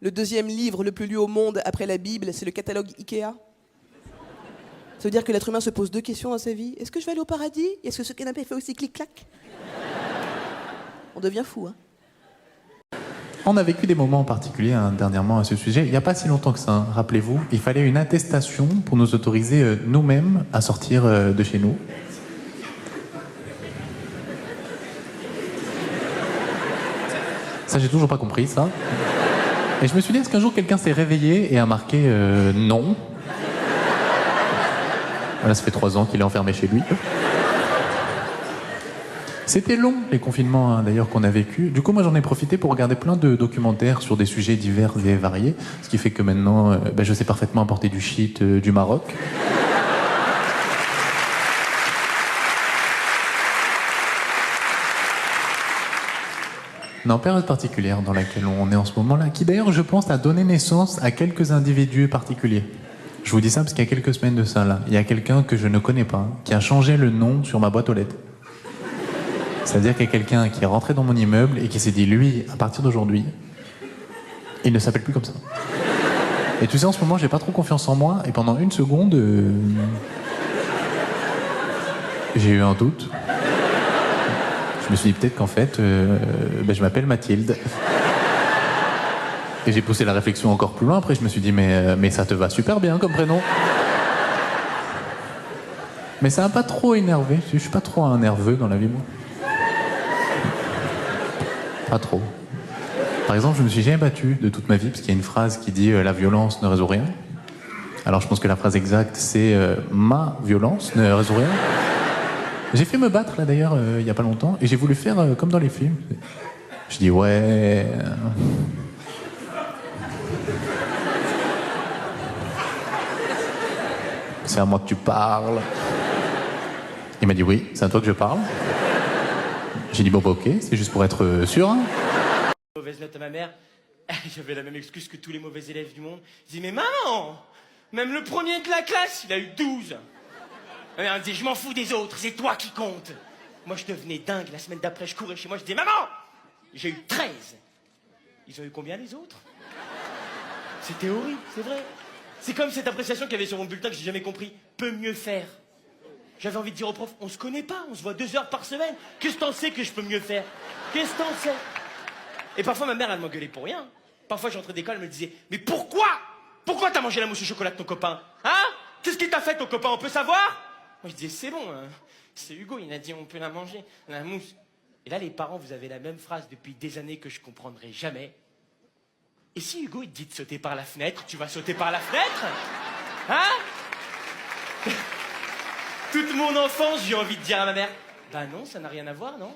Le deuxième livre le plus lu au monde après la Bible, c'est le catalogue Ikea. Ça veut dire que l'être humain se pose 2 questions dans sa vie. Est-ce que je vais aller au paradis? Est-ce que ce canapé fait aussi clic-clac? On devient fou, hein. On a vécu des moments particuliers dernièrement à ce sujet. Il n'y a pas si longtemps que ça, hein. Rappelez-vous, il fallait une attestation pour nous autoriser nous-mêmes à sortir de chez nous. Ça, j'ai toujours pas compris, ça. Et je me suis dit, est-ce qu'un jour quelqu'un s'est réveillé et a marqué non? Là, ça fait 3 ans qu'il est enfermé chez lui. C'était long, les confinements, hein, d'ailleurs, qu'on a vécu. Du coup, moi, j'en ai profité pour regarder plein de documentaires sur des sujets divers et variés. Ce qui fait que maintenant, je sais parfaitement importer du shit du Maroc. Non, période particulière dans laquelle on est en ce moment-là, qui d'ailleurs, je pense, a donné naissance à quelques individus particuliers. Je vous dis ça parce qu'il y a quelques semaines de ça, là, il y a quelqu'un que je ne connais pas, qui a changé le nom sur ma boîte aux lettres. C'est-à-dire qu'il y a quelqu'un qui est rentré dans mon immeuble et qui s'est dit, lui, à partir d'aujourd'hui, il ne s'appelle plus comme ça. Et tu sais, en ce moment, j'ai pas trop confiance en moi, et pendant une seconde, j'ai eu un doute. Je me suis dit peut-être qu'en fait, je m'appelle Mathilde. Et j'ai poussé la réflexion encore plus loin. Après, je me suis dit, mais ça te va super bien comme prénom. Mais ça m'a pas trop énervé. Je suis pas trop un nerveux dans la vie, moi. Pas trop. Par exemple, je me suis jamais battu de toute ma vie, parce qu'il y a une phrase qui dit la violence ne résout rien. Alors je pense que la phrase exacte, c'est ma violence ne résout rien. J'ai fait me battre, là, d'ailleurs, il y a pas longtemps, et j'ai voulu faire comme dans les films. Je dis, ouais... C'est à moi que tu parles. Il m'a dit, oui, c'est à toi que je parle. J'ai dit, bon, bah, ok, c'est juste pour être sûr. Hein. Mauvaise note à ma mère. J'avais la même excuse que tous les mauvais élèves du monde. Je dis, mais maman, même le premier de la classe, il a eu 12. Ma mère me dit, je m'en fous des autres, c'est toi qui compte. Moi, je devenais dingue. La semaine d'après, je courais chez moi, je dis, maman, j'ai eu 13. Ils ont eu combien, les autres? C'était horrible, c'est vrai. C'est comme cette appréciation qu'il y avait sur mon bulletin que j'ai jamais compris. Peut mieux faire. J'avais envie de dire au prof, on se connaît pas, on se voit 2 heures par semaine. Qu'est-ce que t'en sais que je peux mieux faire? Qu'est-ce que t'en sais? Et parfois, ma mère, elle m'engueulait pour rien. Parfois, j'entrais d'école, elle me disait, mais pourquoi? Pourquoi t'as mangé la mousse au chocolat de ton copain? Hein? Qu'est-ce qu'il t'a fait, ton copain? On peut savoir? Moi, je disais, c'est bon, hein. C'est Hugo, il a dit, on peut la manger, la mousse. Et là, les parents, vous avez la même phrase depuis des années que je comprendrai jamais. Et si Hugo, il te dit de sauter par la fenêtre, tu vas sauter par la fenêtre? Hein? Toute mon enfance, j'ai envie de dire à ma mère, bah non, ça n'a rien à voir, non?